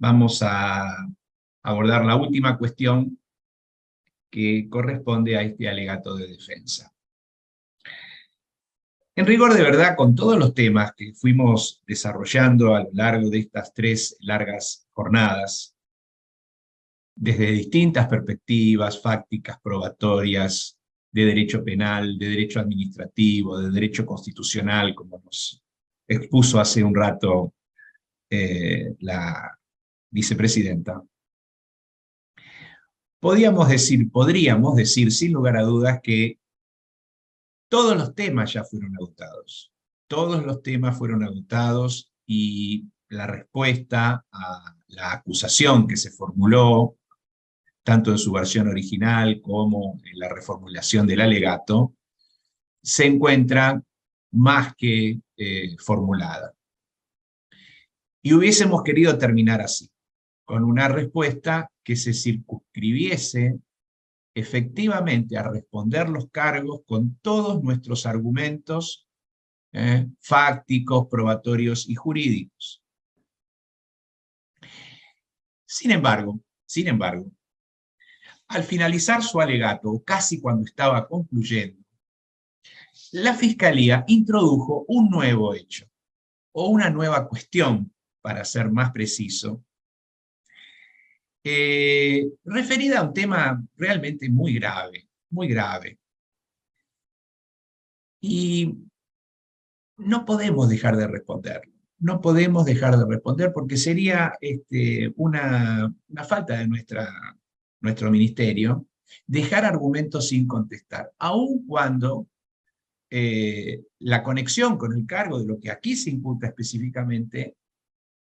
vamos a abordar la última cuestión que corresponde a este alegato de defensa. En rigor de verdad, con todos los temas que fuimos desarrollando a lo largo de estas 3 largas jornadas, desde distintas perspectivas fácticas, probatorias, de derecho penal, de derecho administrativo, de derecho constitucional, como nos expuso hace un rato la vicepresidenta, podríamos decir sin lugar a dudas que todos los temas ya fueron agotados. Todos los temas fueron agotados y la respuesta a la acusación que se formuló, tanto en su versión original como en la reformulación del alegato, se encuentra más que formulada. Y hubiésemos querido terminar así, con una respuesta que se circunscribiese efectivamente a responder los cargos con todos nuestros argumentos fácticos, probatorios y jurídicos. Sin embargo, al finalizar su alegato, o casi cuando estaba concluyendo, la Fiscalía introdujo un nuevo hecho, o una nueva cuestión, para ser más preciso, referida a un tema realmente muy grave, muy grave. Y no podemos dejar de responderlo. No podemos dejar de responder porque sería una falta de nuestro ministerio dejar argumentos sin contestar, aun cuando la conexión con el cargo de lo que aquí se imputa específicamente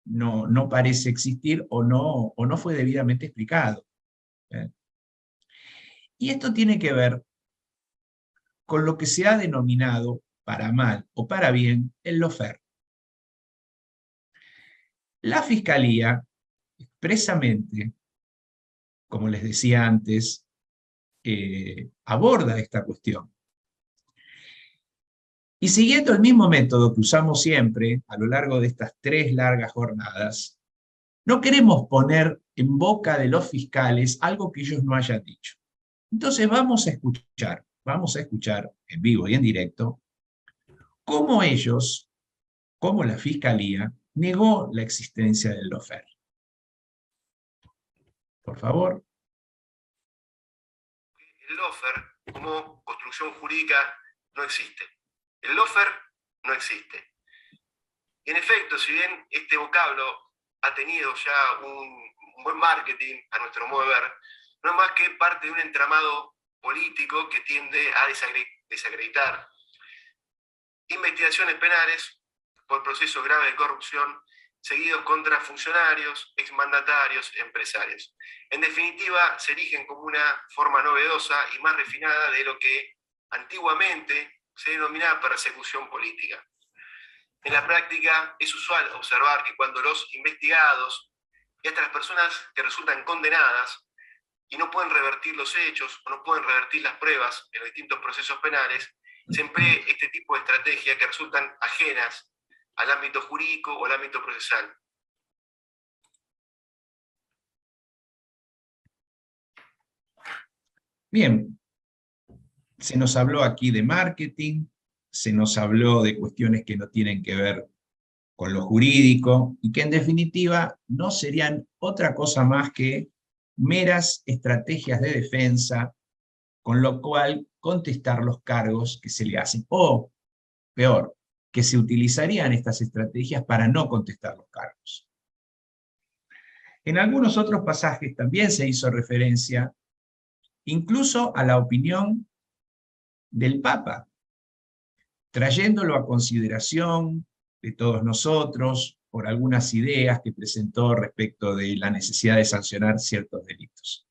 no parece existir o no fue debidamente explicado. Y esto tiene que ver con lo que se ha denominado, para mal o para bien, el lawfare. La Fiscalía, expresamente, como les decía antes, aborda esta cuestión. Y siguiendo el mismo método que usamos siempre a lo largo de estas 3 largas jornadas, no queremos poner en boca de los fiscales algo que ellos no hayan dicho. Entonces vamos a escuchar en vivo y en directo cómo ellos, como la Fiscalía, negó la existencia del lawfare. Por favor. El lawfare, como construcción jurídica, no existe. El lawfare no existe. Y en efecto, si bien este vocablo ha tenido ya un buen marketing, a nuestro modo de ver, no es más que parte de un entramado político que tiende a desacreditar investigaciones penales por procesos graves de corrupción seguidos contra funcionarios, exmandatarios, empresarios. En definitiva, se erigen como una forma novedosa y más refinada de lo que antiguamente se denominaba persecución política. En la práctica es usual observar que cuando los investigados y hasta las personas que resultan condenadas y no pueden revertir los hechos o no pueden revertir las pruebas en los distintos procesos penales, se emplee este tipo de estrategias que resultan ajenas al ámbito jurídico o al ámbito procesal. Bien, se nos habló aquí de marketing, se nos habló de cuestiones que no tienen que ver con lo jurídico y que en definitiva no serían otra cosa más que meras estrategias de defensa, con lo cual contestar los cargos que se le hacen. O, peor, que se utilizarían estas estrategias para no contestar los cargos. En algunos otros pasajes también se hizo referencia incluso a la opinión del Papa, trayéndolo a consideración de todos nosotros por algunas ideas que presentó respecto de la necesidad de sancionar ciertos delitos,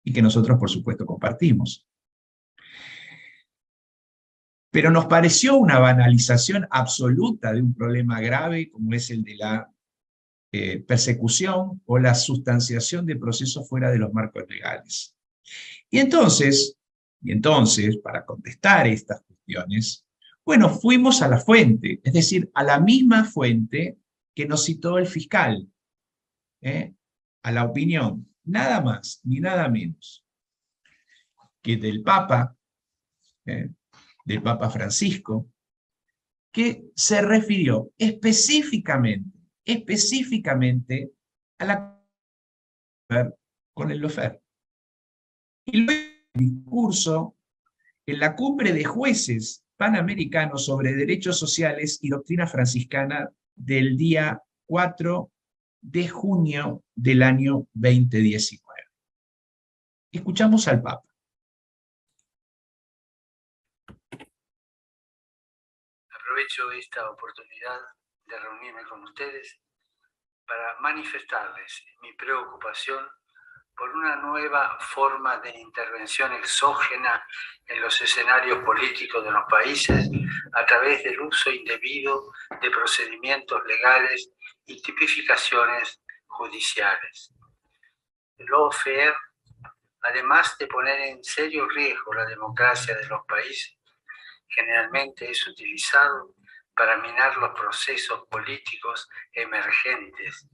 y que nosotros, por supuesto, compartimos. Pero nos pareció una banalización absoluta de un problema grave como es el de la persecución o la sustanciación de procesos fuera de los marcos legales. Y entonces, para contestar estas cuestiones, bueno, fuimos a la fuente, es decir, a la misma fuente que nos citó el fiscal. a la opinión, nada más ni nada menos que del Papa Francisco, que se refirió específicamente a la con el lofer. Y luego el discurso en la cumbre de jueces panamericanos sobre derechos sociales y doctrina franciscana del día 4 de junio del año 2019. Escuchamos al Papa. Aprovecho esta oportunidad de reunirme con ustedes para manifestarles mi preocupación por una nueva forma de intervención exógena en los escenarios políticos de los países a través del uso indebido de procedimientos legales y tipificaciones judiciales. El lawfare, además de poner en serio riesgo la democracia de los países, generalmente es utilizado para minar los procesos políticos emergentes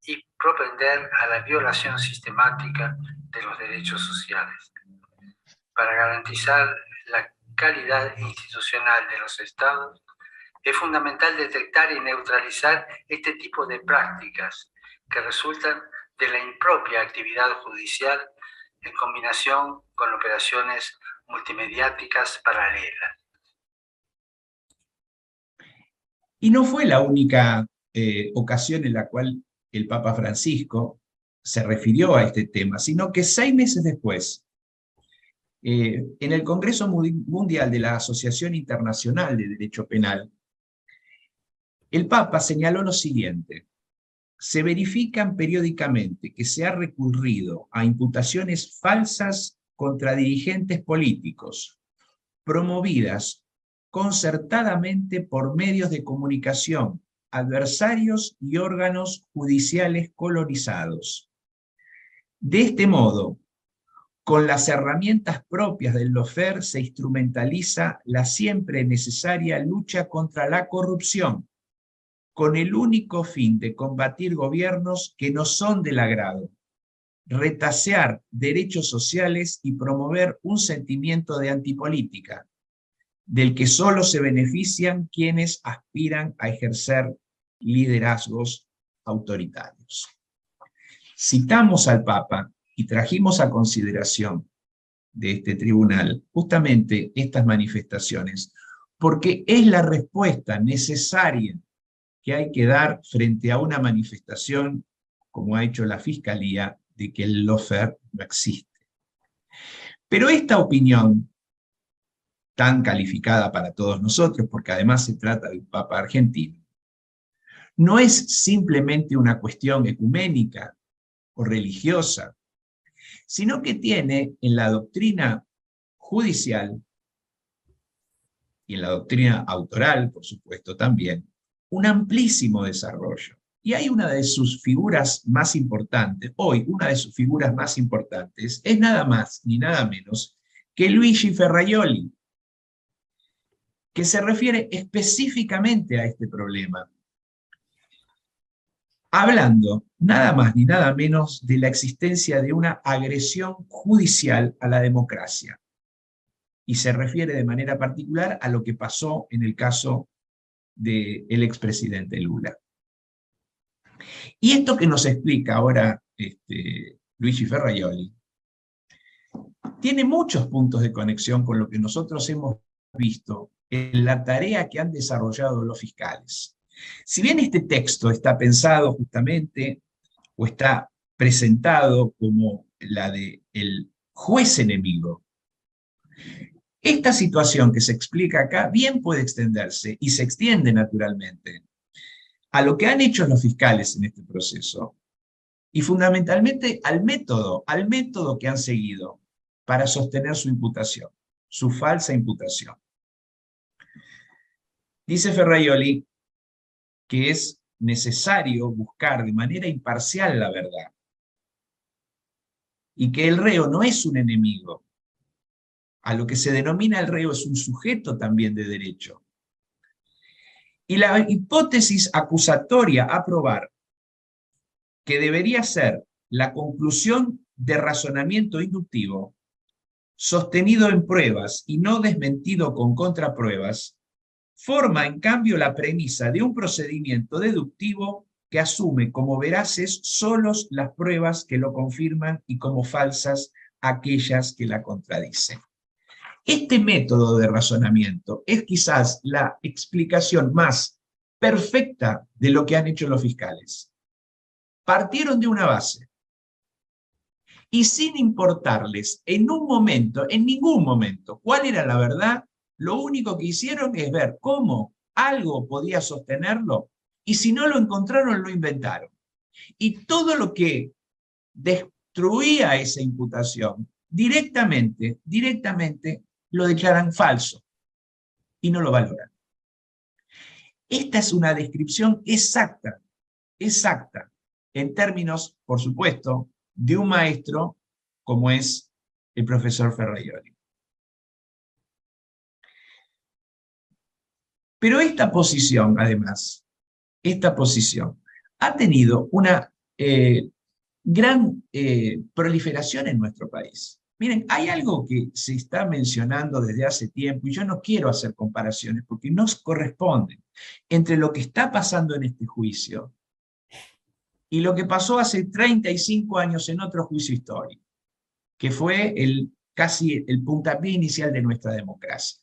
y propender a la violación sistemática de los derechos sociales. Para garantizar la calidad institucional de los Estados, es fundamental detectar y neutralizar este tipo de prácticas que resultan de la impropia actividad judicial en combinación con operaciones multimediáticas paralelas. Y no fue la única ocasión en la cual el Papa Francisco se refirió a este tema, sino que 6 meses después, en el Congreso Mundial de la Asociación Internacional de Derecho Penal, el Papa señaló lo siguiente: se verifican periódicamente que se ha recurrido a imputaciones falsas contra dirigentes políticos, promovidas concertadamente por medios de comunicación, adversarios y órganos judiciales colonizados. De este modo, con las herramientas propias del lawfare se instrumentaliza la siempre necesaria lucha contra la corrupción, con el único fin de combatir gobiernos que no son del agrado, retasear derechos sociales y promover un sentimiento de antipolítica, del que solo se benefician quienes aspiran a ejercer liderazgos autoritarios. Citamos al Papa y trajimos a consideración de este tribunal justamente estas manifestaciones, porque es la respuesta necesaria que hay que dar frente a una manifestación, como ha hecho la Fiscalía, de que el lawfare no existe. Pero esta opinión, tan calificada para todos nosotros, porque además se trata de un Papa argentino, no es simplemente una cuestión ecuménica o religiosa, sino que tiene en la doctrina judicial y en la doctrina autoral, por supuesto también, un amplísimo desarrollo. Y hay una de sus figuras más importantes, hoy una de sus figuras más importantes, es nada más ni nada menos que Luigi Ferrajoli, que se refiere específicamente a este problema, hablando nada más ni nada menos de la existencia de una agresión judicial a la democracia. Y se refiere de manera particular a lo que pasó en el caso del expresidente Lula. Y esto que nos explica ahora Luigi Ferrajoli tiene muchos puntos de conexión con lo que nosotros hemos visto en la tarea que han desarrollado los fiscales. Si bien este texto está pensado justamente, o está presentado como la de el juez enemigo, esta situación que se explica acá bien puede extenderse, y se extiende naturalmente, a lo que han hecho los fiscales en este proceso, y fundamentalmente al método que han seguido para sostener su imputación, su falsa imputación. Dice Ferrajoli que es necesario buscar de manera imparcial la verdad, y que el reo no es un enemigo. A lo que se denomina el reo es un sujeto también de derecho. Y la hipótesis acusatoria a probar que debería ser la conclusión de razonamiento inductivo, sostenido en pruebas y no desmentido con contrapruebas, forma en cambio la premisa de un procedimiento deductivo que asume como veraces solos las pruebas que lo confirman y como falsas aquellas que la contradicen. Este método de razonamiento es quizás la explicación más perfecta de lo que han hecho los fiscales. Partieron de una base y sin importarles en un momento, en ningún momento, cuál era la verdad, lo único que hicieron es ver cómo algo podía sostenerlo y si no lo encontraron, lo inventaron. Y todo lo que destruía esa imputación, directamente lo declaran falso y no lo valoran. Esta es una descripción exacta, en términos, por supuesto, de un maestro como es el profesor Ferraioli. Pero esta posición, además, ha tenido una gran proliferación en nuestro país. Miren, hay algo que se está mencionando desde hace tiempo, y yo no quiero hacer comparaciones porque no corresponden, entre lo que está pasando en este juicio y lo que pasó hace 35 años en otro juicio histórico, que fue casi el puntapié inicial de nuestra democracia.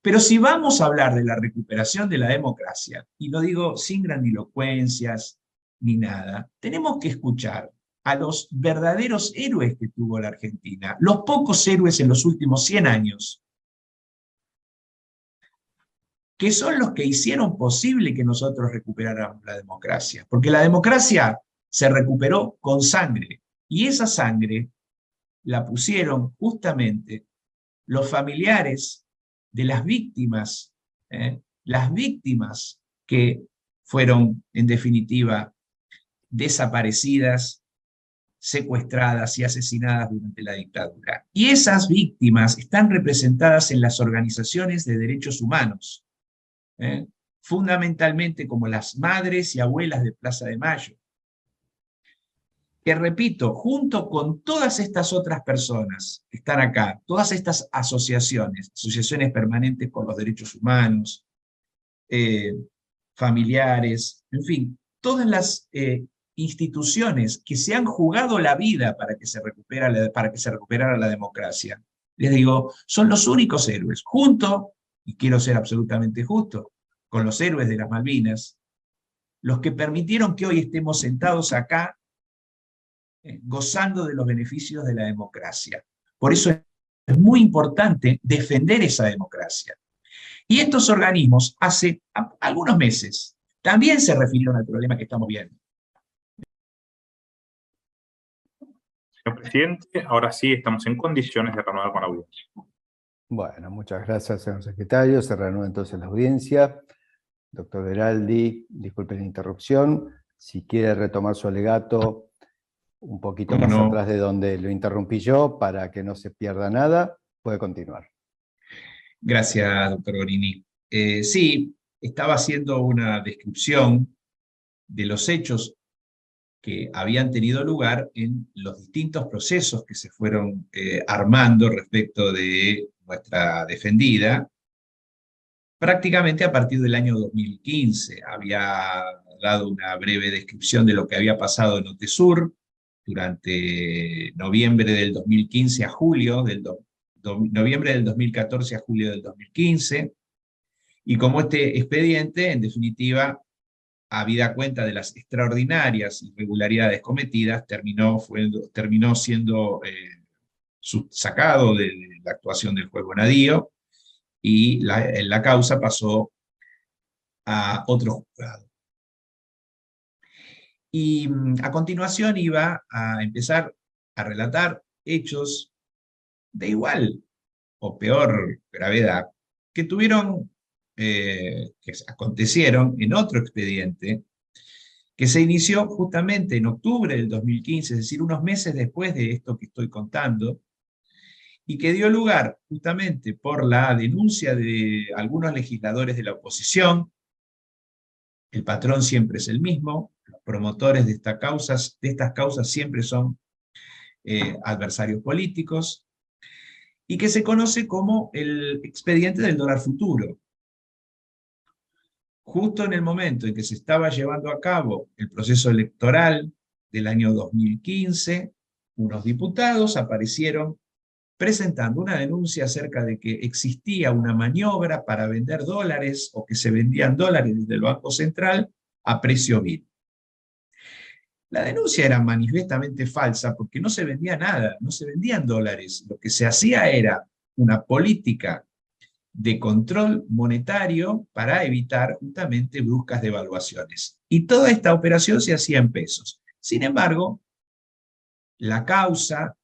Pero si vamos a hablar de la recuperación de la democracia, y lo digo sin grandilocuencias ni nada, tenemos que escuchar a los verdaderos héroes que tuvo la Argentina, los pocos héroes en los últimos 100 años, que son los que hicieron posible que nosotros recuperáramos la democracia. Porque la democracia se recuperó con sangre, y esa sangre la pusieron justamente los familiares de las víctimas que fueron, en definitiva, desaparecidas, secuestradas y asesinadas durante la dictadura. Y esas víctimas están representadas en las organizaciones de derechos humanos, fundamentalmente como las madres y abuelas de Plaza de Mayo, que repito, junto con todas estas otras personas que están acá, todas estas asociaciones permanentes por los derechos humanos, familiares, en fin, todas las instituciones que se han jugado la vida para que se recuperara la democracia, les digo, son los únicos héroes, junto, y quiero ser absolutamente justo, con los héroes de las Malvinas, los que permitieron que hoy estemos sentados acá gozando de los beneficios de la democracia. Por eso es muy importante defender esa democracia. Y estos organismos, hace algunos meses, también se refirieron al problema que estamos viendo. Señor presidente, ahora sí estamos en condiciones de renovar con la audiencia. Bueno, muchas gracias, señor secretario. Se reanuda entonces la audiencia. Doctor Veraldi, disculpe la interrupción. Si quiere retomar su alegato un poquito más atrás de donde lo interrumpí yo, para que no se pierda nada, puede continuar. Gracias, doctor Gorini. Sí, estaba haciendo una descripción de los hechos que habían tenido lugar en los distintos procesos que se fueron armando respecto de nuestra defendida, prácticamente a partir del año 2015. Había dado una breve descripción de lo que había pasado en OTESUR durante noviembre del 2015 a julio, noviembre del 2014 a julio del 2015, y como este expediente, en definitiva, habida cuenta de las extraordinarias irregularidades cometidas, terminó siendo sacado de la actuación del juez Bonadío, y la causa pasó a otro juzgado. Y a continuación iba a empezar a relatar hechos de igual o peor gravedad que acontecieron en otro expediente que se inició justamente en octubre del 2015, es decir, unos meses después de esto que estoy contando, y que dio lugar justamente por la denuncia de algunos legisladores de la oposición, El patrón siempre es el mismo, los promotores de estas causas siempre son adversarios políticos, y que se conoce como el expediente del dólar futuro. Justo en el momento en que se estaba llevando a cabo el proceso electoral del año 2015, unos diputados aparecieron presentando una denuncia acerca de que existía una maniobra para vender dólares o que se vendían dólares desde el Banco Central a precio vil. La denuncia era manifiestamente falsa porque no se vendía nada, no se vendían dólares. Lo que se hacía era una política de control monetario para evitar justamente bruscas devaluaciones. Y toda esta operación se hacía en pesos. Sin embargo, la causa,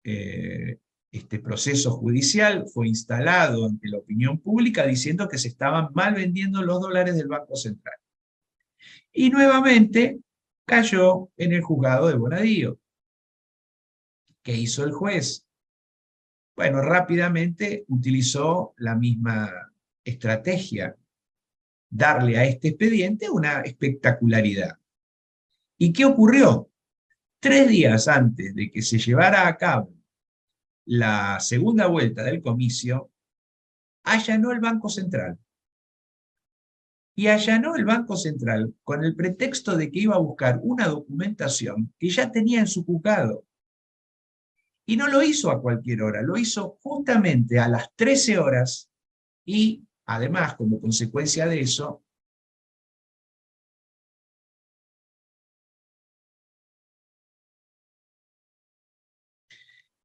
este proceso judicial fue instalado ante la opinión pública diciendo que se estaban mal vendiendo los dólares del Banco Central. Y nuevamente cayó en el juzgado de Bonadío. ¿Qué hizo el juez? Bueno, rápidamente utilizó la misma estrategia, darle a este expediente una espectacularidad. ¿Y qué ocurrió? 3 días antes de que se llevara a cabo la segunda vuelta del comicio, allanó el Banco Central. Y allanó el Banco Central con el pretexto de que iba a buscar una documentación que ya tenía en su juzgado. Y no lo hizo a cualquier hora, lo hizo justamente a las 13 horas y, además, como consecuencia de eso,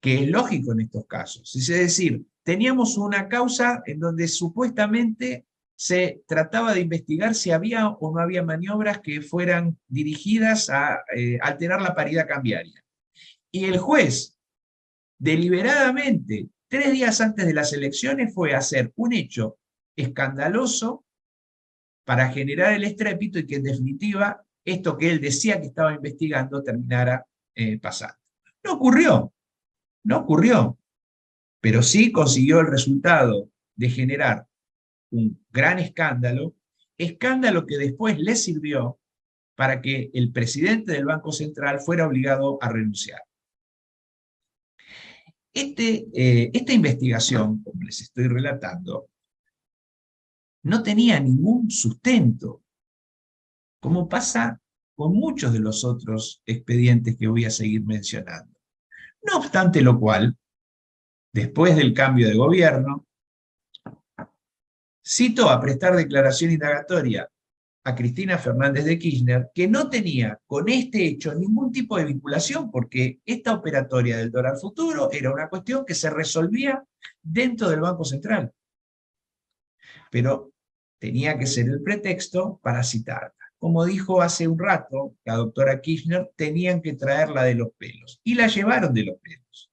que es lógico en estos casos. Es decir, teníamos una causa en donde supuestamente se trataba de investigar si había o no había maniobras que fueran dirigidas a alterar la paridad cambiaria. Y el juez, deliberadamente, 3 días antes de las elecciones, fue a hacer un hecho escandaloso para generar el estrépito y que en definitiva esto que él decía que estaba investigando terminara pasando. No ocurrió, no ocurrió, pero sí consiguió el resultado de generar un gran escándalo, escándalo que después le sirvió para que el presidente del Banco Central fuera obligado a renunciar. Esta investigación, como les estoy relatando, no tenía ningún sustento, como pasa con muchos de los otros expedientes que voy a seguir mencionando. No obstante lo cual, después del cambio de gobierno, citó a prestar declaración indagatoria a Cristina Fernández de Kirchner, que no tenía con este hecho ningún tipo de vinculación, porque esta operatoria del dólar futuro era una cuestión que se resolvía dentro del Banco Central. Pero tenía que ser el pretexto para citarla. Como dijo hace un rato la doctora Kirchner, tenían que traerla de los pelos. Y la llevaron de los pelos.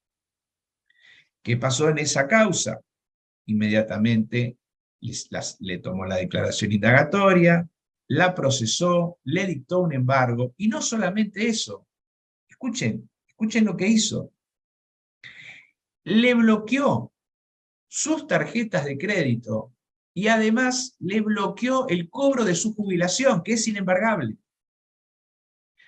¿Qué pasó en esa causa? Inmediatamente le tomó la declaración indagatoria, la procesó, le dictó un embargo, y no solamente eso, escuchen lo que hizo. Le bloqueó sus tarjetas de crédito y además le bloqueó el cobro de su jubilación, que es inembargable.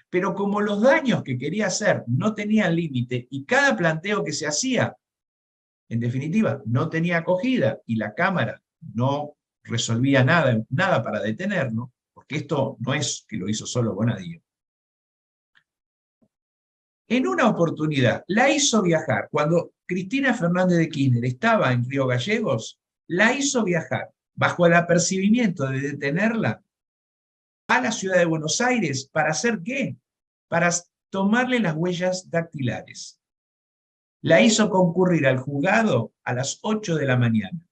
Pero como los daños que quería hacer no tenían límite y cada planteo que se hacía, en definitiva, no tenía acogida y la Cámara no resolvía nada para detenerlo, porque esto no es que lo hizo solo Bonadío. En una oportunidad la hizo viajar, cuando Cristina Fernández de Kirchner estaba en Río Gallegos, la hizo viajar bajo el apercibimiento de detenerla a la ciudad de Buenos Aires. ¿Para hacer qué? Para tomarle las huellas dactilares. La hizo concurrir al juzgado a las 8 de la mañana.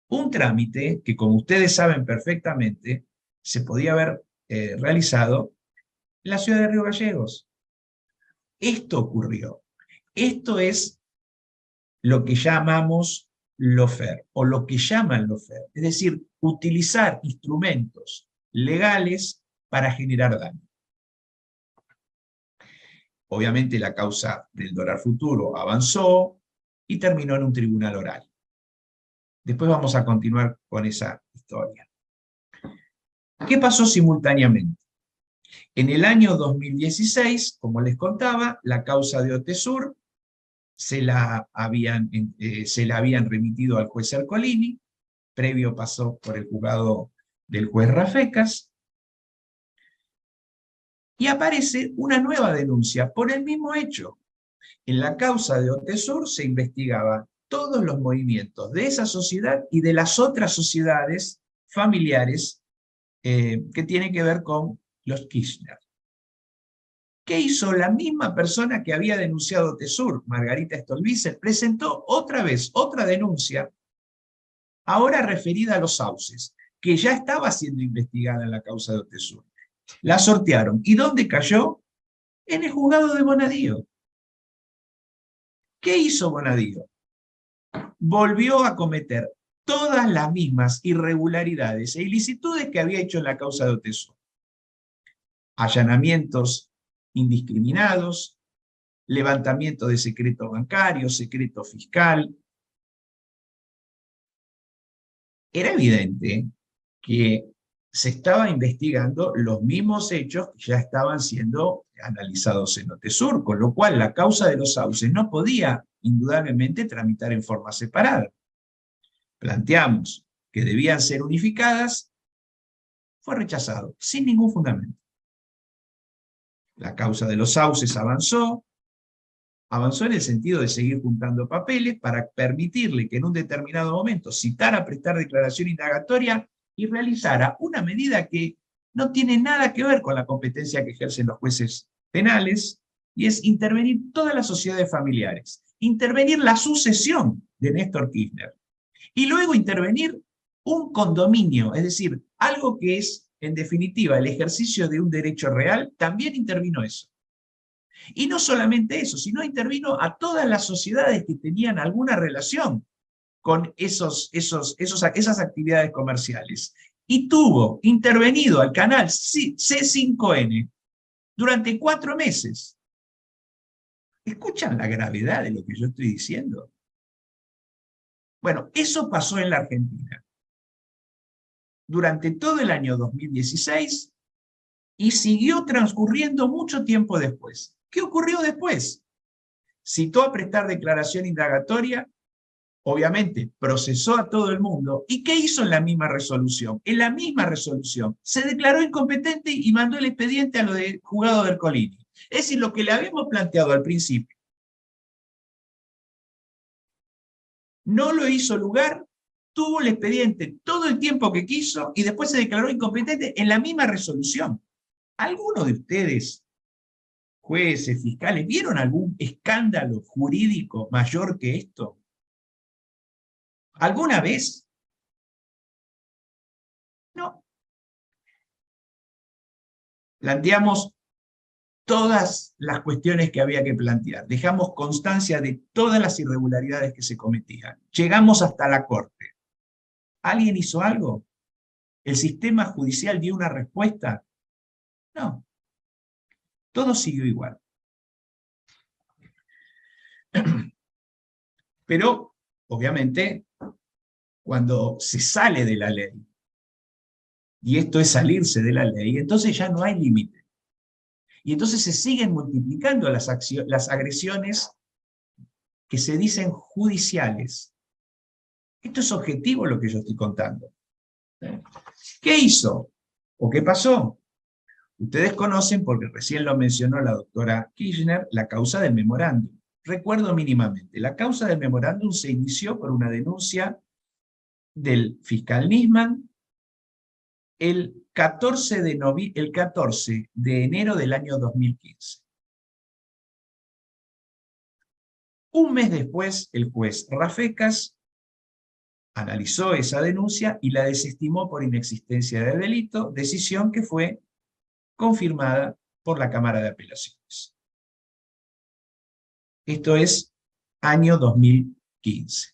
Un trámite que, como ustedes saben perfectamente, se podía haber realizado en la ciudad de Río Gallegos. Esto ocurrió. Esto es lo que llamamos lawfare, o lo que llaman lawfare, es decir, utilizar instrumentos legales para generar daño. Obviamente la causa del dólar futuro avanzó y terminó en un tribunal oral. Después vamos a continuar con esa historia. ¿Qué pasó simultáneamente? En el año 2016, como les contaba, la causa de Otesur se la habían remitido al juez Ercolini, previo pasó por el juzgado del juez Rafecas, y aparece una nueva denuncia por el mismo hecho. En la causa de Otesur se investigaba todos los movimientos de esa sociedad y de las otras sociedades familiares que tienen que ver con los Kirchner. ¿Qué hizo la misma persona que había denunciado Otesur, Margarita Stolbizer? Presentó otra vez otra denuncia, ahora referida a los sauces, que ya estaba siendo investigada en la causa de Otesur. La sortearon. ¿Y dónde cayó? En el juzgado de Bonadío. ¿Qué hizo Bonadío? Volvió a cometer todas las mismas irregularidades e ilicitudes que había hecho en la causa de Otesur. Allanamientos indiscriminados, levantamiento de secreto bancario, secreto fiscal. Era evidente que se estaba investigando los mismos hechos que ya estaban siendo analizados en Otesur, con lo cual la causa de los sauces no podía indudablemente tramitar en forma separada. Planteamos que debían ser unificadas, fue rechazado, sin ningún fundamento. La causa de los sauces avanzó en el sentido de seguir juntando papeles para permitirle que en un determinado momento citara, prestar declaración indagatoria y realizara una medida que no tiene nada que ver con la competencia que ejercen los jueces penales, y es intervenir todas las sociedades familiares, intervenir la sucesión de Néstor Kirchner, y luego intervenir un condominio, es decir, algo que es, en definitiva, el ejercicio de un derecho real. También intervino eso. Y no solamente eso, sino intervino a todas las sociedades que tenían alguna relación con esas actividades comerciales. Y tuvo intervenido al canal C5N durante 4 meses. ¿Escuchan la gravedad de lo que yo estoy diciendo? Bueno, eso pasó en la Argentina durante todo el año 2016 y siguió transcurriendo mucho tiempo después. ¿Qué ocurrió después? Citó a prestar declaración indagatoria, obviamente procesó a todo el mundo. ¿Y qué hizo en la misma resolución? En la misma resolución se declaró incompetente y mandó el expediente a lo del juzgado de Ercolini. Es decir, lo que le habíamos planteado al principio. No lo hizo lugar, tuvo el expediente todo el tiempo que quiso y después se declaró incompetente en la misma resolución. ¿Alguno de ustedes, jueces, fiscales, vieron algún escándalo jurídico mayor que esto? ¿Alguna vez? No. Planteamos todas las cuestiones que había que plantear. Dejamos constancia de todas las irregularidades que se cometían. Llegamos hasta la Corte. ¿Alguien hizo algo? ¿El sistema judicial dio una respuesta? No. Todo siguió igual. Pero, obviamente, cuando se sale de la ley, y esto es salirse de la ley, entonces ya no hay límite. Y entonces se siguen multiplicando las agresiones que se dicen judiciales. Esto es objetivo lo que yo estoy contando. ¿Qué hizo? ¿O qué pasó? Ustedes conocen, porque recién lo mencionó la doctora Kirchner, la causa del memorándum. Recuerdo mínimamente, la causa del memorándum se inició por una denuncia del fiscal Nisman el 14 de enero del año 2015. Un mes después, el juez Rafecas analizó esa denuncia y la desestimó por inexistencia de delito, decisión que fue confirmada por la Cámara de Apelaciones. Esto es año 2015.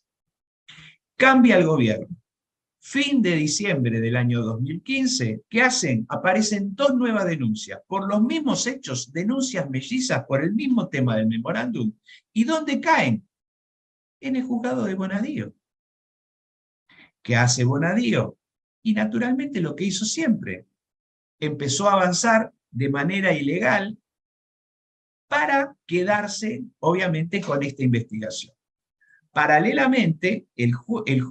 Cambia el gobierno. Fin de diciembre del año 2015, ¿qué hacen? Aparecen 2 nuevas denuncias, por los mismos hechos, denuncias mellizas por el mismo tema del memorándum. ¿Y dónde caen? En el juzgado de Bonadío. ¿Qué hace Bonadío? Y naturalmente lo que hizo siempre, empezó a avanzar de manera ilegal para quedarse, obviamente, con esta investigación. Paralelamente,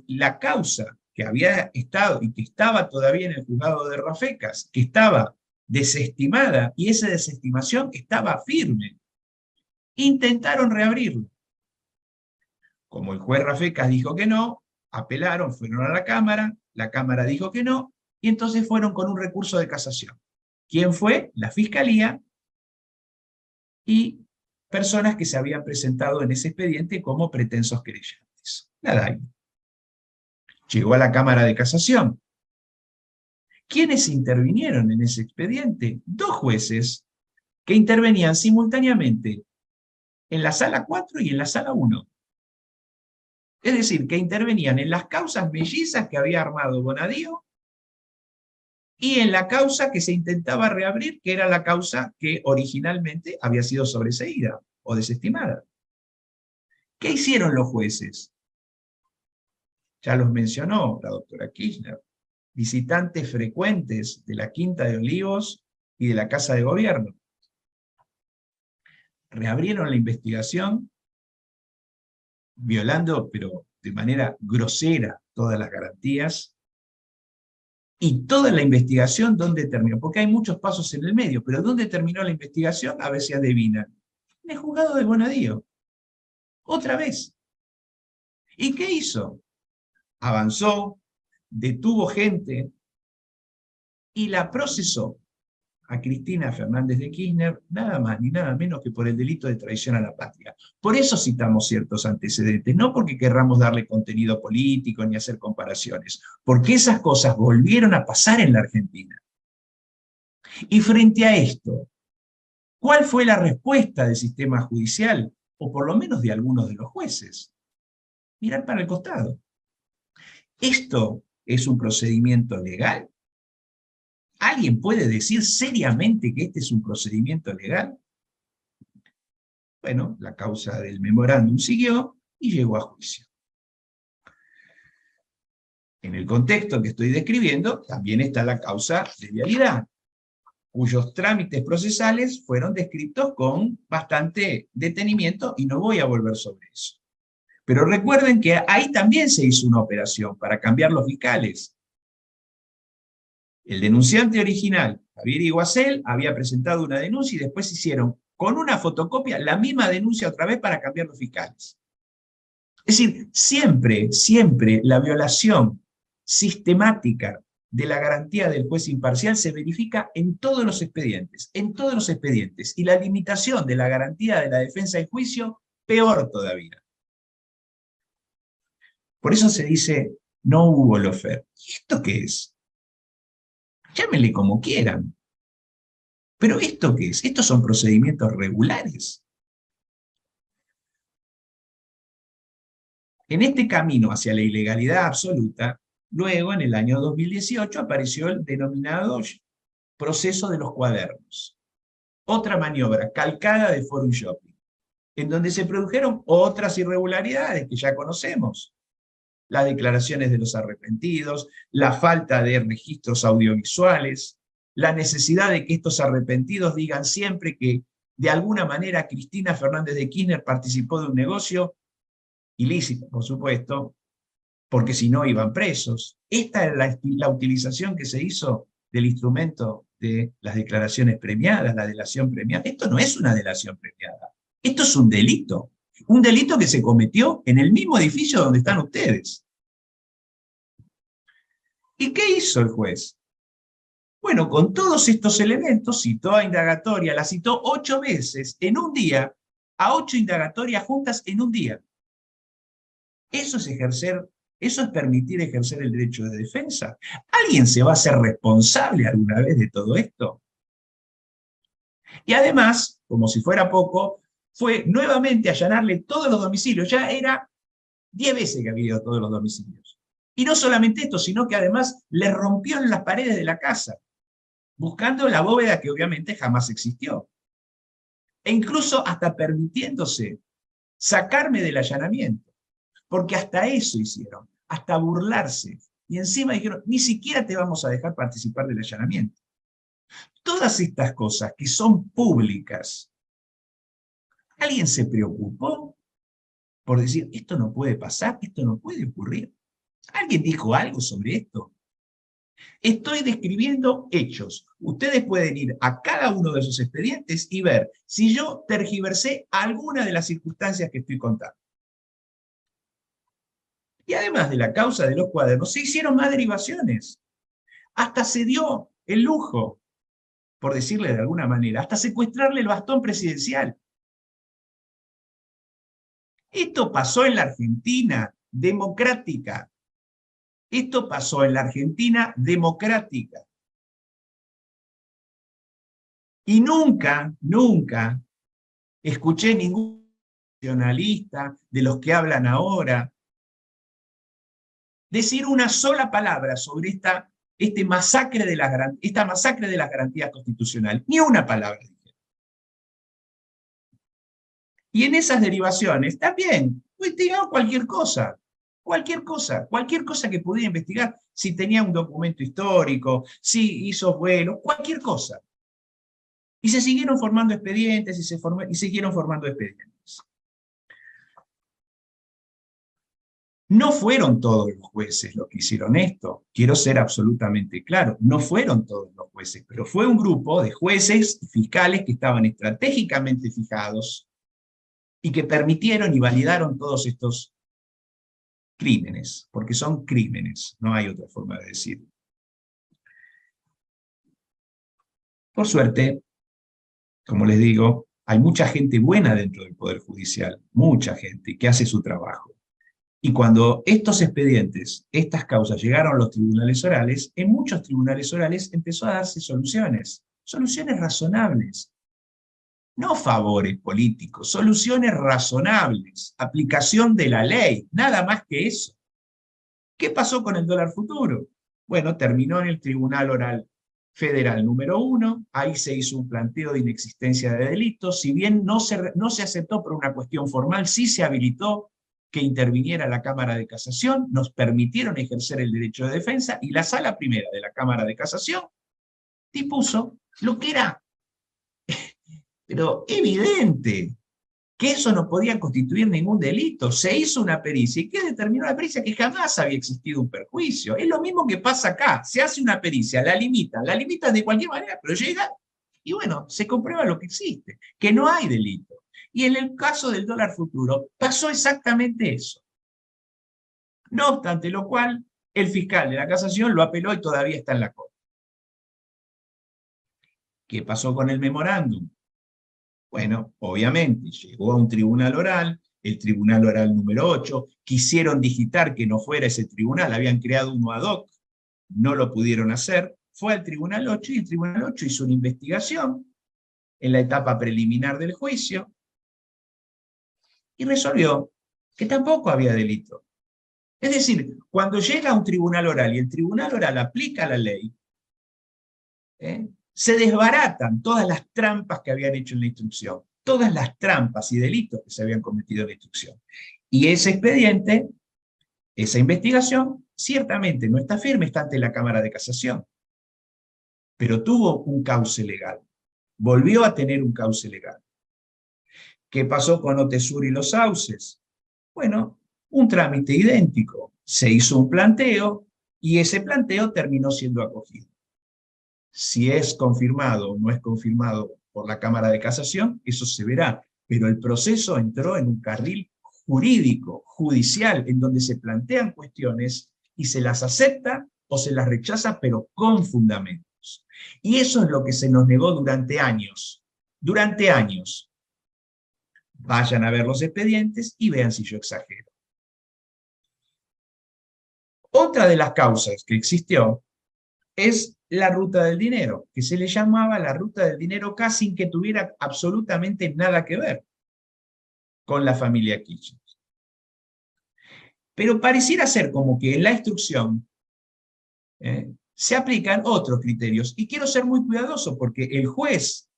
la causa que había estado y que estaba todavía en el juzgado de Rafecas, que estaba desestimada, y esa desestimación estaba firme, intentaron reabrirlo. Como el juez Rafecas dijo que no, apelaron, fueron a la Cámara dijo que no, y entonces fueron con un recurso de casación. ¿Quién fue? La Fiscalía y personas que se habían presentado en ese expediente como pretensos querellantes. Nada ahí. Llegó a la Cámara de Casación. ¿Quiénes intervinieron en ese expediente? 2 jueces que intervenían simultáneamente en la Sala 4 y en la Sala 1. Es decir, que intervenían en las causas mellizas que había armado Bonadío y en la causa que se intentaba reabrir, que era la causa que originalmente había sido sobreseída o desestimada. ¿Qué hicieron los jueces? Ya los mencionó la doctora Kirchner. Visitantes frecuentes de la Quinta de Olivos y de la Casa de Gobierno. Reabrieron la investigación, violando, pero de manera grosera, todas las garantías. Y toda la investigación, ¿dónde terminó? Porque hay muchos pasos en el medio, pero ¿dónde terminó la investigación? A ver si adivinan. En el juzgado de Bonadío. Otra vez. ¿Y qué hizo? Avanzó, detuvo gente y la procesó a Cristina Fernández de Kirchner, nada más ni nada menos que por el delito de traición a la patria. Por eso citamos ciertos antecedentes, no porque querramos darle contenido político ni hacer comparaciones, porque esas cosas volvieron a pasar en la Argentina. Y frente a esto, ¿cuál fue la respuesta del sistema judicial, o por lo menos de algunos de los jueces? Mirar para el costado. ¿Esto es un procedimiento legal? ¿Alguien puede decir seriamente que este es un procedimiento legal? Bueno, la causa del memorándum siguió y llegó a juicio. En el contexto que estoy describiendo, también está la causa de vialidad, cuyos trámites procesales fueron descritos con bastante detenimiento y no voy a volver sobre eso. Pero recuerden que ahí también se hizo una operación para cambiar los fiscales. El denunciante original, Javier Iguacel, había presentado una denuncia y después hicieron con una fotocopia la misma denuncia otra vez para cambiar los fiscales. Es decir, siempre la violación sistemática de la garantía del juez imparcial se verifica en todos los expedientes, y la limitación de la garantía de la defensa y juicio, peor todavía. Por eso se dice, no hubo lawfare. ¿Y esto qué es? Llámenle como quieran. ¿Pero esto qué es? Estos son procedimientos regulares. En este camino hacia la ilegalidad absoluta, luego, en el año 2018, apareció el denominado proceso de los cuadernos. Otra maniobra calcada de Forum Shopping, en donde se produjeron otras irregularidades que ya conocemos. Las declaraciones de los arrepentidos, la falta de registros audiovisuales, la necesidad de que estos arrepentidos digan siempre que de alguna manera Cristina Fernández de Kirchner participó de un negocio ilícito, por supuesto, porque si no iban presos. Esta es la utilización que se hizo del instrumento de las declaraciones premiadas, la delación premiada. Esto no es una delación premiada, esto es un delito que se cometió en el mismo edificio donde están ustedes. ¿Y qué hizo el juez? Bueno, con todos estos elementos, citó a indagatoria, la citó 8 veces en un día, a 8 indagatorias juntas en un día. Eso es permitir ejercer el derecho de defensa. ¿Alguien se va a hacer responsable alguna vez de todo esto? Y además, como si fuera poco, fue nuevamente allanarle todos los domicilios. Ya era 10 veces que había ido a todos los domicilios. Y no solamente esto, sino que además le rompió en las paredes de la casa, buscando la bóveda que obviamente jamás existió. E incluso hasta permitiéndose sacarme del allanamiento. Porque hasta eso hicieron, hasta burlarse y encima dijeron, ni siquiera te vamos a dejar participar del allanamiento. Todas estas cosas que son públicas, ¿alguien se preocupó por decir, esto no puede pasar, esto no puede ocurrir? ¿Alguien dijo algo sobre esto? Estoy describiendo hechos. Ustedes pueden ir a cada uno de esos expedientes y ver si yo tergiversé alguna de las circunstancias que estoy contando. Y además de la causa de los cuadernos, se hicieron más derivaciones. Hasta se dio el lujo, por decirle de alguna manera, hasta secuestrarle el bastón presidencial. Esto pasó en la Argentina democrática. Esto pasó en la Argentina democrática. Y nunca, nunca escuché ningún nacionalista de los que hablan ahora decir una sola palabra sobre esta masacre de las garantías constitucionales. Ni una palabra. Y en esas derivaciones también investigaron cualquier cosa que pudiera investigar, si tenía un documento histórico, si hizo vuelos, cualquier cosa. Y se siguieron formando expedientes y siguieron formando expedientes. No fueron todos los jueces los que hicieron esto, quiero ser absolutamente claro, no fueron todos los jueces, pero fue un grupo de jueces y fiscales que estaban estratégicamente fijados y que permitieron y validaron todos estos crímenes, porque son crímenes, no hay otra forma de decirlo. Por suerte, como les digo, hay mucha gente buena dentro del Poder Judicial, mucha gente que hace su trabajo. Y cuando estos expedientes, estas causas llegaron a los tribunales orales, en muchos tribunales orales empezó a darse soluciones razonables. No favores políticos, soluciones razonables, aplicación de la ley, nada más que eso. ¿Qué pasó con el dólar futuro? Bueno, terminó en el Tribunal Oral Federal número 1, ahí se hizo un planteo de inexistencia de delitos, si bien no se aceptó por una cuestión formal, sí se habilitó que interviniera la Cámara de Casación, nos permitieron ejercer el derecho de defensa, y la Sala Primera de la Cámara de Casación dispuso lo que era pero evidente, que eso no podía constituir ningún delito. Se hizo una pericia, ¿y qué determinó la pericia? Que jamás había existido un perjuicio. Es lo mismo que pasa acá, se hace una pericia, la limitan de cualquier manera, pero llega, y bueno, se comprueba lo que existe, que no hay delito. Y en el caso del dólar futuro, pasó exactamente eso. No obstante lo cual, el fiscal de la Casación lo apeló y todavía está en la corte. ¿Qué pasó con el memorándum? Bueno, obviamente, llegó a un tribunal oral, el tribunal oral número 8, quisieron digitar que no fuera ese tribunal, habían creado uno ad hoc, no lo pudieron hacer, fue al tribunal 8 y el tribunal 8 hizo una investigación en la etapa preliminar del juicio y resolvió que tampoco había delito. Es decir, cuando llega a un tribunal oral y el tribunal oral aplica la ley, se desbaratan todas las trampas que habían hecho en la instrucción, todas las trampas y delitos que se habían cometido en la instrucción. Y ese expediente, esa investigación, ciertamente no está firme, está ante la Cámara de Casación, pero tuvo un cauce legal, volvió a tener un cauce legal. ¿Qué pasó con Otesur y los sauces? Bueno, un trámite idéntico, se hizo un planteo y ese planteo terminó siendo acogido. Si es confirmado o no es confirmado por la Cámara de Casación, eso se verá, pero el proceso entró en un carril jurídico, judicial, en donde se plantean cuestiones y se las acepta o se las rechaza, pero con fundamentos. Y eso es lo que se nos negó durante años. Durante años. Vayan a ver los expedientes y vean si yo exagero. Otra de las causas que existió es la ruta del dinero, que se le llamaba la ruta del dinero K sin que tuviera absolutamente nada que ver con la familia Kirchner. Pero pareciera ser como que en la instrucción se aplican otros criterios, y quiero ser muy cuidadoso porque el juez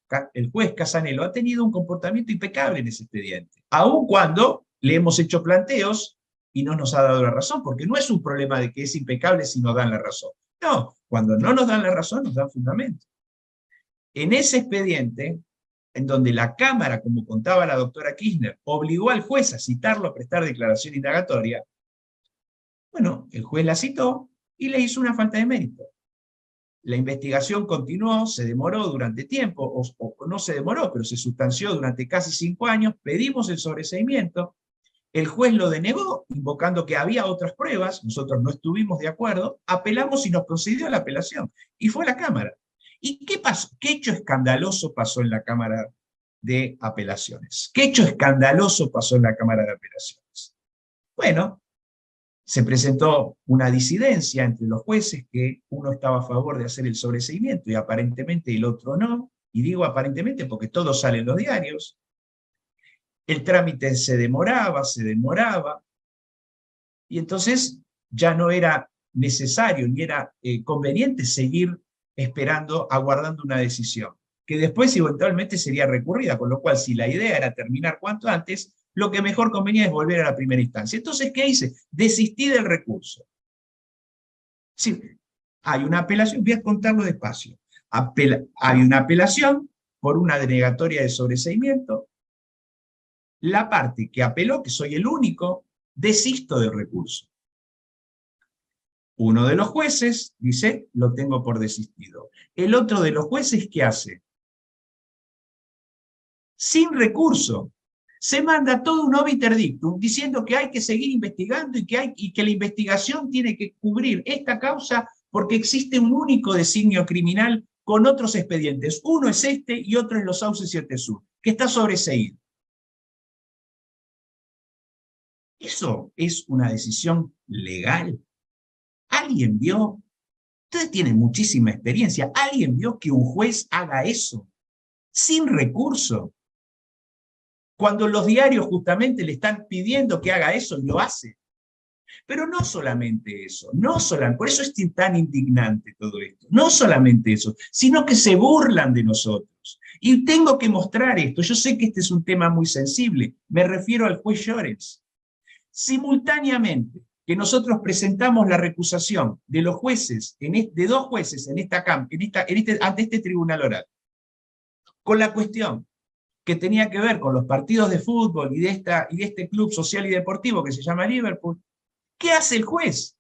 Casanelo ha tenido un comportamiento impecable en ese expediente, aun cuando le hemos hecho planteos y no nos ha dado la razón, porque no es un problema de que es impecable si nos dan la razón. No, cuando no nos dan la razón, nos dan fundamento. En ese expediente, en donde la Cámara, como contaba la doctora Kirchner, obligó al juez a citarlo a prestar declaración indagatoria, bueno, el juez la citó y le hizo una falta de mérito. La investigación continuó, se demoró durante tiempo, o no se demoró, pero se sustanció durante casi 5 años, pedimos el sobreseimiento, el juez lo denegó, invocando que había otras pruebas, nosotros no estuvimos de acuerdo, apelamos y nos concedió la apelación, y fue a la Cámara. ¿Y qué pasó? ¿Qué hecho escandaloso pasó en la Cámara de Apelaciones? ¿Qué hecho escandaloso pasó en la Cámara de Apelaciones? Bueno, se presentó una disidencia entre los jueces, que uno estaba a favor de hacer el sobreseimiento y aparentemente el otro no, y digo aparentemente porque todo sale en los diarios. El trámite se demoraba, y entonces ya no era necesario ni era conveniente seguir esperando, aguardando una decisión, que después eventualmente sería recurrida, con lo cual si la idea era terminar cuanto antes, lo que mejor convenía es volver a la primera instancia. Entonces, ¿qué hice? Desistí del recurso. Sí, hay una apelación, voy a contarlo despacio. Hay una apelación por una denegatoria de sobreseimiento. La parte que apeló, que soy el único, desisto del recurso. Uno de los jueces dice, lo tengo por desistido. El otro de los jueces, ¿qué hace? Sin recurso, se manda todo un obiter dictum diciendo que hay que seguir investigando y que la investigación tiene que cubrir esta causa porque existe un único designio criminal con otros expedientes. Uno es este y otro es los Sauces y Otesur, que está sobreseído. ¿Eso es una decisión legal? ¿Alguien vio? Ustedes tienen muchísima experiencia. ¿Alguien vio que un juez haga eso? Sin recurso. Cuando los diarios justamente le están pidiendo que haga eso, lo hace. Pero no solamente eso, por eso es tan indignante todo esto. No solamente eso, sino que se burlan de nosotros. Y tengo que mostrar esto. Yo sé que este es un tema muy sensible. Me refiero al juez Llorens. Simultáneamente que nosotros presentamos la recusación de los jueces, de 2 jueces ante este tribunal oral, con la cuestión que tenía que ver con los partidos de fútbol y de este club social y deportivo que se llama Liverpool, ¿qué hace el juez?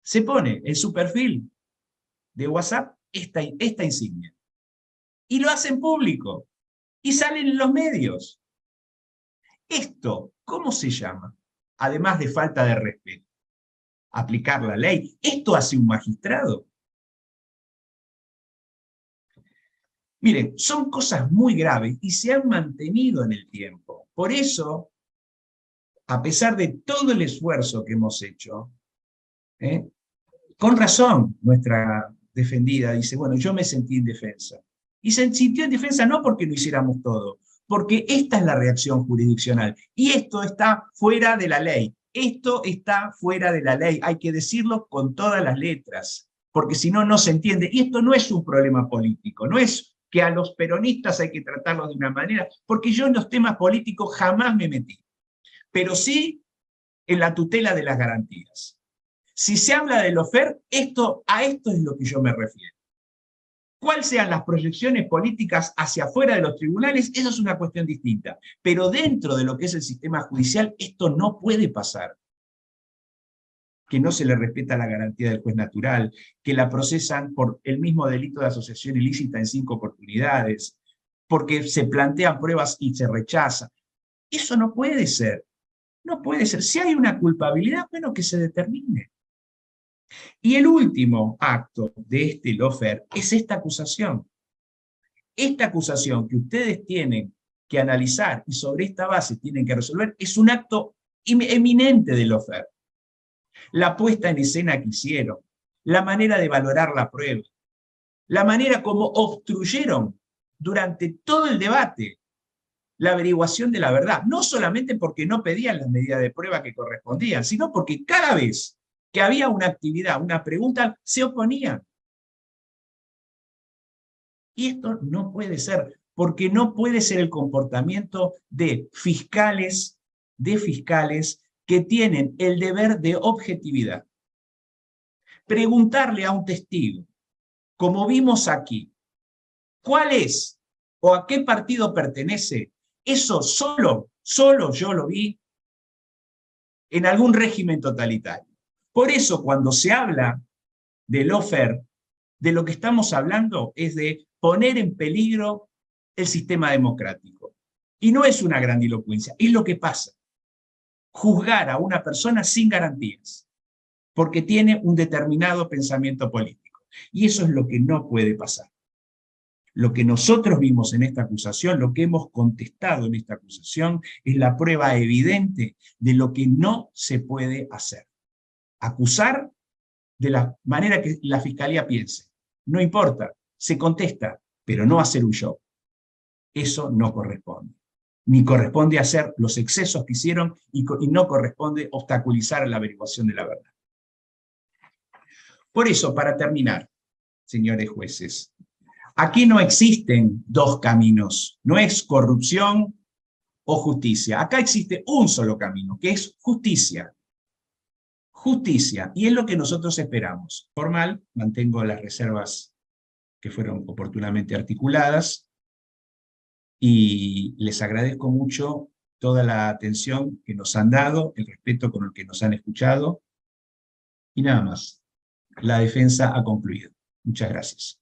Se pone en su perfil de WhatsApp esta insignia. Y lo hace en público. Y salen en los medios. Esto, ¿cómo se llama? Además de falta de respeto. Aplicar la ley. ¿Esto hace un magistrado? Miren, son cosas muy graves y se han mantenido en el tiempo. Por eso, a pesar de todo el esfuerzo que hemos hecho, con razón nuestra defendida dice, bueno, yo me sentí indefensa. Y se sintió indefensa no porque no hiciéramos todo, porque esta es la reacción jurisdiccional. Y esto está fuera de la ley. Esto está fuera de la ley. Hay que decirlo con todas las letras, porque si no, no se entiende. Y esto no es un problema político, no es que a los peronistas hay que tratarlos de una manera, porque yo en los temas políticos jamás me metí, pero sí en la tutela de las garantías. Si se habla del lawfare, a esto es lo que yo me refiero. ¿Cuáles sean las proyecciones políticas hacia afuera de los tribunales? Eso es una cuestión distinta. Pero dentro de lo que es el sistema judicial, esto no puede pasar. Que no se le respeta la garantía del juez natural, que la procesan por el mismo delito de asociación ilícita en 5 oportunidades, porque se plantean pruebas y se rechaza. Eso no puede ser. No puede ser. Si hay una culpabilidad, bueno, que se determine. Y el último acto de este lawfare es esta acusación. Esta acusación que ustedes tienen que analizar y sobre esta base tienen que resolver es un acto eminente de lawfare. La puesta en escena que hicieron, la manera de valorar la prueba, la manera como obstruyeron durante todo el debate la averiguación de la verdad, no solamente porque no pedían las medidas de prueba que correspondían, sino porque cada vez que había una actividad, una pregunta, se oponían. Y esto no puede ser, porque no puede ser el comportamiento de fiscales, de fiscales que tienen el deber de objetividad. Preguntarle a un testigo, como vimos aquí, ¿cuál es o a qué partido pertenece? Eso solo yo lo vi en algún régimen totalitario. Por eso cuando se habla de lawfare, de lo que estamos hablando es de poner en peligro el sistema democrático. Y no es una grandilocuencia, es lo que pasa. Juzgar a una persona sin garantías, porque tiene un determinado pensamiento político. Y eso es lo que no puede pasar. Lo que nosotros vimos en esta acusación, lo que hemos contestado en esta acusación, es la prueba evidente de lo que no se puede hacer. Acusar de la manera que la Fiscalía piense. No importa, se contesta, pero no hacer un show. Eso no corresponde. Ni corresponde hacer los excesos que hicieron y no corresponde obstaculizar la averiguación de la verdad. Por eso, para terminar, señores jueces, aquí no existen dos caminos, no es corrupción o justicia. Acá existe un solo camino, que es justicia. Justicia, y es lo que nosotros esperamos. Formal, mantengo las reservas que fueron oportunamente articuladas, y les agradezco mucho toda la atención que nos han dado, el respeto con el que nos han escuchado, y nada más. La defensa ha concluido. Muchas gracias.